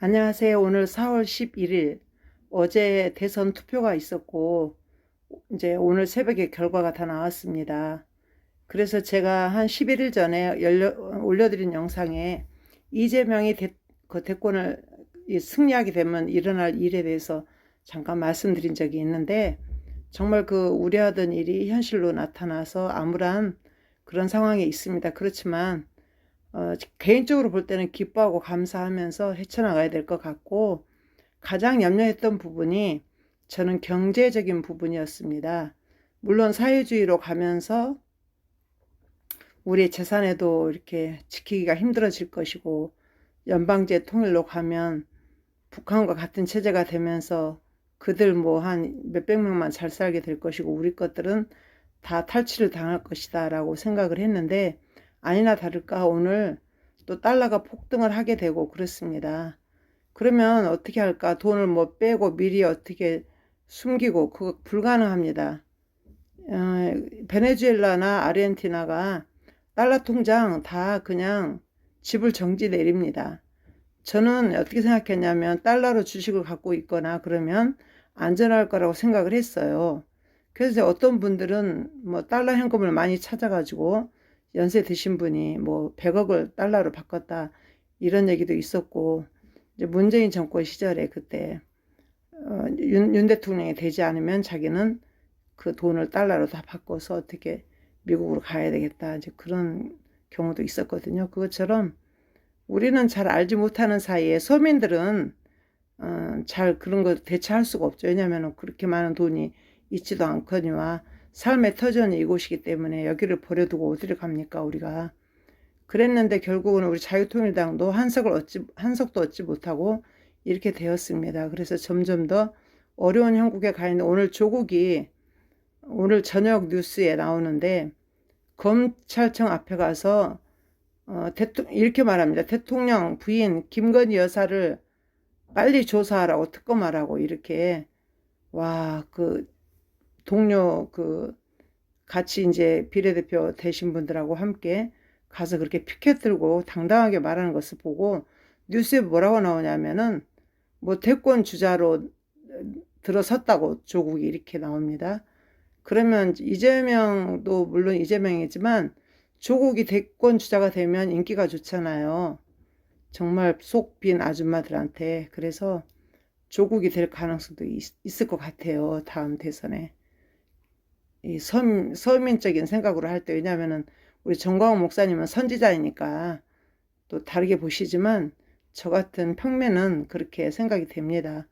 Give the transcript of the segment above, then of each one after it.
안녕하세요. 오늘 4월 11일 어제 대선 투표가 있었고 이제 오늘 새벽에 결과가 다 나왔습니다. 그래서 제가 한 11일 전에 올려드린 영상에 이재명이 그 대권을 승리하게 되면 일어날 일에 대해서 잠깐 말씀드린 적이 있는데 정말 그 우려하던 일이 현실로 나타나서 암울한 그런 상황에 있습니다. 그렇지만 개인적으로 볼 때는 기뻐하고 감사하면서 헤쳐나가야 될 것 같고, 가장 염려했던 부분이 저는 경제적인 부분이었습니다. 물론 사회주의로 가면서 우리의 재산에도 이렇게 지키기가 힘들어질 것이고, 연방제 통일로 가면 북한과 같은 체제가 되면서 그들 뭐 한 몇백 명만 잘 살게 될 것이고, 우리 것들은 다 탈취를 당할 것이다 라고 생각을 했는데, 아니나 다를까 오늘 또 달러가 폭등을 하게 되고 그렇습니다. 그러면 어떻게 할까? 돈을 뭐 빼고 미리 어떻게 숨기고 그거 불가능합니다. 베네수엘라나 아르헨티나가 달러 통장 다 그냥 지불 정지 내립니다. 저는 어떻게 생각했냐면 달러로 주식을 갖고 있거나 그러면 안전할 거라고 생각을 했어요. 그래서 어떤 분들은 뭐 달러 현금을 많이 찾아가지고 연세 드신 분이 뭐 100억을 달러로 바꿨다 이런 얘기도 있었고, 이제 문재인 정권 시절에 그때 윤 대통령이 되지 않으면 자기는 그 돈을 달러로 다 바꿔서 어떻게 미국으로 가야 되겠다 이제 그런 경우도 있었거든요. 그것처럼 우리는 잘 알지 못하는 사이에 서민들은 잘 그런 거 대처할 수가 없죠. 왜냐하면 그렇게 많은 돈이 있지도 않거니와 삶의 터전이 이곳이기 때문에 여기를 버려두고 어디를 갑니까 우리가. 그랬는데 결국은 우리 자유통일당도 한 석도 얻지 못하고 이렇게 되었습니다. 그래서 점점 더 어려운 형국에 가 있는 오늘 조국이 오늘 저녁 뉴스에 나오는데 검찰청 앞에 가서 이렇게 말합니다. 대통령 부인 김건희 여사를 빨리 조사하라고 특검하라고 이렇게. 와, 그 동료 그 같이 이제 비례대표 되신 분들하고 함께 가서 그렇게 피켓 들고 당당하게 말하는 것을 보고 뉴스에 뭐라고 나오냐면은 뭐 대권 주자로 들어섰다고 조국이 이렇게 나옵니다. 그러면 이재명도 물론 이재명이지만 조국이 대권 주자가 되면 인기가 좋잖아요. 정말 속 빈 아줌마들한테. 그래서 조국이 될 가능성도 있을 것 같아요. 다음 대선에. 이 서민적인 생각으로 할 때, 왜냐하면은 우리 정광훈 목사님은 선지자이니까 또 다르게 보시지만 저 같은 평면은 그렇게 생각이 됩니다.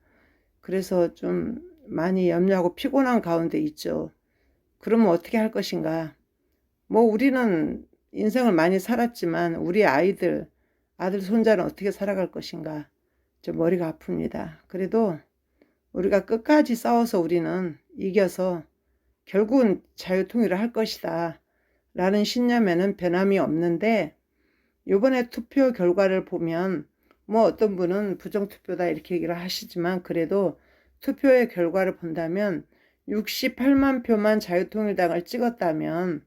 그래서 좀 많이 염려하고 피곤한 가운데 있죠. 그러면 어떻게 할 것인가? 뭐 우리는 인생을 많이 살았지만 우리 아들 손자는 어떻게 살아갈 것인가? 좀 머리가 아픕니다. 그래도 우리가 끝까지 싸워서 우리는 이겨서 결국은 자유통일을 할 것이다 라는 신념에는 변함이 없는데, 이번에 투표 결과를 보면 뭐 어떤 분은 부정투표다 이렇게 얘기를 하시지만 그래도 투표의 결과를 본다면 68만 표만 자유통일당을 찍었다면,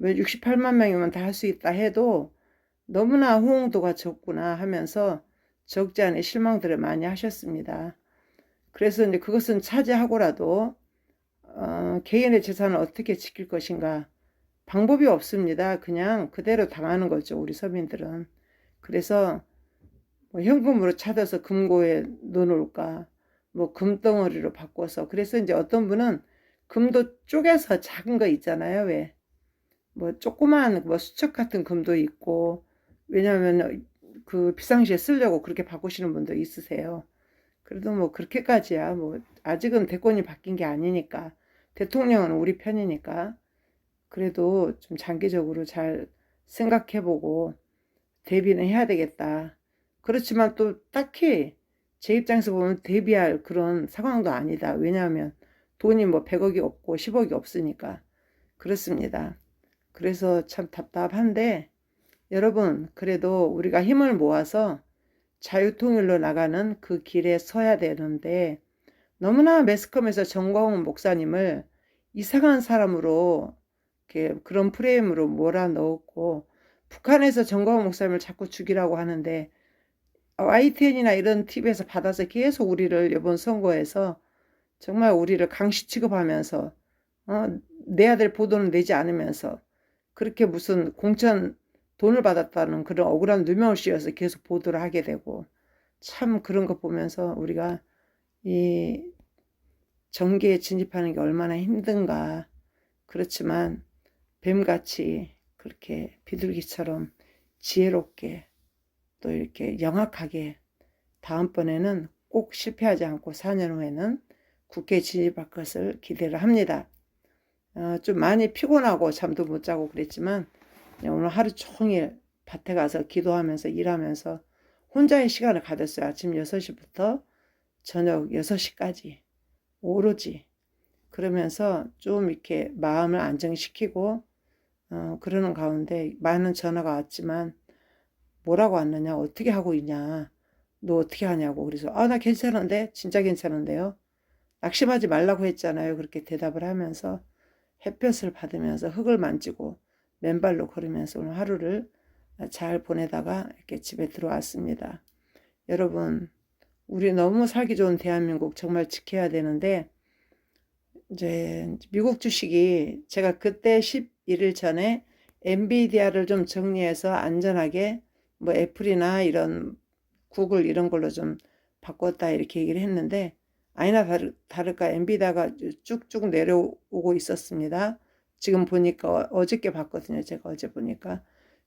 왜 68만 명이면 다 할 수 있다 해도 너무나 호응도가 적구나 하면서 적지 않은 실망들을 많이 하셨습니다. 그래서 이제 그것은 차지하고라도 개인의 재산을 어떻게 지킬 것인가, 방법이 없습니다. 그냥 그대로 당하는 거죠, 우리 서민들은. 그래서 뭐 현금으로 찾아서 금고에 넣어놓을까, 뭐 금덩어리로 바꿔서. 그래서 이제 어떤 분은 금도 쪼개서 작은 거 있잖아요. 왜? 뭐 조그만 뭐 수첩 같은 금도 있고, 왜냐하면 그 비상시에 쓰려고 그렇게 바꾸시는 분도 있으세요. 그래도 뭐 그렇게까지야 뭐 아직은 대권이 바뀐 게 아니니까, 대통령은 우리 편이니까 그래도 좀 장기적으로 잘 생각해보고 대비는 해야 되겠다. 그렇지만 또 딱히 제 입장에서 보면 대비할 그런 상황도 아니다. 왜냐하면 돈이 뭐 100억이 없고 10억이 없으니까. 그렇습니다. 그래서 참 답답한데, 여러분 그래도 우리가 힘을 모아서 자유통일로 나가는 그 길에 서야 되는데, 너무나 매스컴에서 정광훈 목사님을 이상한 사람으로 이렇게 그런 프레임으로 몰아넣었고, 북한에서 정광훈 목사님을 자꾸 죽이라고 하는데 YTN이나 이런 TV에서 받아서 계속 우리를 이번 선거에서 정말 우리를 강시 취급하면서 내야 될 보도는 내지 않으면서 그렇게 무슨 공천 돈을 받았다는 그런 억울한 누명을 씌워서 계속 보도를 하게 되고 참 그런 거 보면서 우리가 이 정계에 진입하는 게 얼마나 힘든가. 그렇지만 뱀같이 그렇게 비둘기처럼 지혜롭게 또 이렇게 영악하게 다음번에는 꼭 실패하지 않고 4년 후에는 국회에 진입할 것을 기대를 합니다. 좀 많이 피곤하고 잠도 못 자고 그랬지만 오늘 하루 종일 밭에 가서 기도하면서 일하면서 혼자의 시간을 가졌어요. 아침 6시부터 저녁 6시까지 오로지. 그러면서 좀 이렇게 마음을 안정시키고 그러는 가운데 많은 전화가 왔지만 뭐라고 왔느냐, 어떻게 하고 있냐, 너 어떻게 하냐고. 그래서 나 괜찮은데, 진짜 괜찮은데요. 낙심하지 말라고 했잖아요. 그렇게 대답을 하면서 햇볕을 받으면서 흙을 만지고 맨발로 걸으면서 오늘 하루를 잘 보내다가 이렇게 집에 들어왔습니다. 여러분, 우리 너무 살기 좋은 대한민국 정말 지켜야 되는데 이제 미국 주식이 제가 그때 11일 전에 엔비디아를 좀 정리해서 안전하게 뭐 애플이나 이런 구글 이런 걸로 좀 바꿨다 이렇게 얘기를 했는데 아니나 다를까 엔비디아가 쭉쭉 내려오고 있었습니다. 지금 보니까 어저께 봤거든요. 제가 어제 보니까.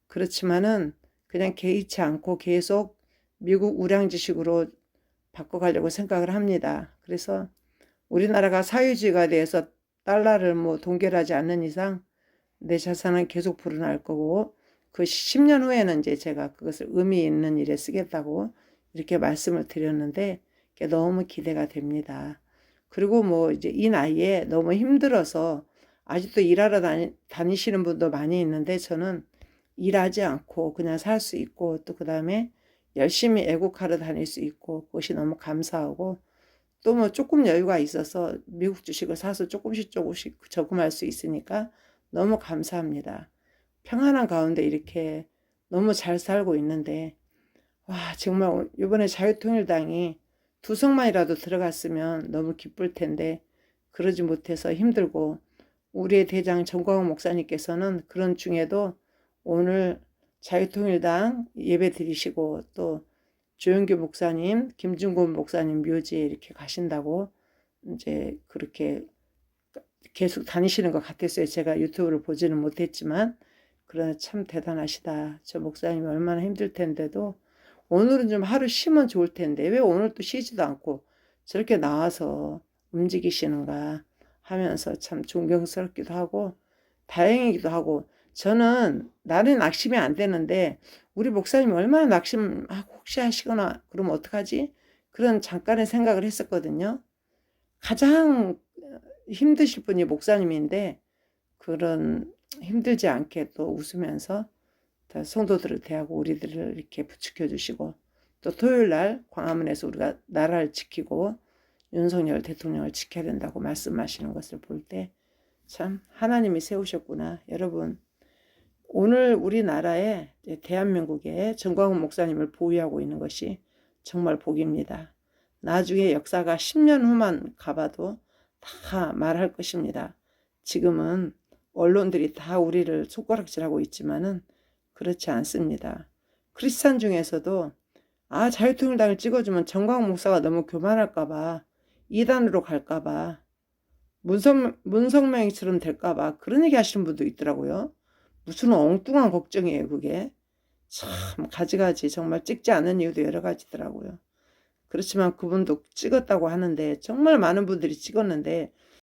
그렇지만은 그냥 개의치 않고 계속 미국 우량 주식으로 바꿔가려고 생각을 합니다. 그래서 우리나라가 사회주의가 돼서 달러를 뭐 동결하지 않는 이상 내 자산은 계속 불어날 거고 그 10년 후에는 이제 제가 그것을 의미 있는 일에 쓰겠다고 이렇게 말씀을 드렸는데 너무 기대가 됩니다. 그리고 뭐 이제 이 나이에 너무 힘들어서 아직도 일하러 다니시는 분도 많이 있는데 저는 일하지 않고 그냥 살 수 있고 또 그 다음에 열심히 애국하러 다닐 수 있고 그것이 너무 감사하고 또 뭐 조금 여유가 있어서 미국 주식을 사서 조금씩 저금할 수 있으니까 너무 감사합니다. 평안한 가운데 이렇게 너무 잘 살고 있는데 와 정말 이번에 자유통일당이 2석만이라도 들어갔으면 너무 기쁠 텐데 그러지 못해서 힘들고 우리의 대장 정광훈 목사님께서는 그런 중에도 오늘 자유통일당 예배 드리시고 또 조영규 목사님, 김중곤 목사님 묘지에 이렇게 가신다고 이제 그렇게 계속 다니시는 것 같았어요. 제가 유튜브를 보지는 못했지만 그러나 참 대단하시다. 저 목사님이 얼마나 힘들 텐데도 오늘은 좀 하루 쉬면 좋을 텐데 왜 오늘 또 쉬지도 않고 저렇게 나와서 움직이시는가 하면서 참 존경스럽기도 하고 다행이기도 하고 저는 나는 낙심이 안 되는데 우리 목사님이 얼마나 낙심 혹시 하시거나 그러면 어떡하지? 그런 잠깐의 생각을 했었거든요. 가장 힘드실 분이 목사님인데 그런 힘들지 않게 또 웃으면서 성도들을 대하고 우리들을 이렇게 부축해 주시고 또 토요일 날 광화문에서 우리가 나라를 지키고 윤석열 대통령을 지켜야 된다고 말씀하시는 것을 볼 때 참 하나님이 세우셨구나. 여러분 오늘 우리나라에 대한민국에 정광훈 목사님을 보유하고 있는 것이 정말 복입니다. 나중에 역사가 10년 후만 가봐도 다 말할 것입니다. 지금은 언론들이 다 우리를 손가락질하고 있지만은 그렇지 않습니다. 크리스찬 중에서도 자유통일당을 찍어주면 정광훈 목사가 너무 교만할까봐 이단으로 갈까봐 문성명이처럼 될까봐 그런 얘기 하시는 분도 있더라고요. 무슨 엉뚱한 걱정이에요 그게. 참 가지가지 정말 찍지 않는 이유도 여러 가지더라고요. 그렇지만 그분도 찍었다고 하는데 정말 많은 분들이 찍었는데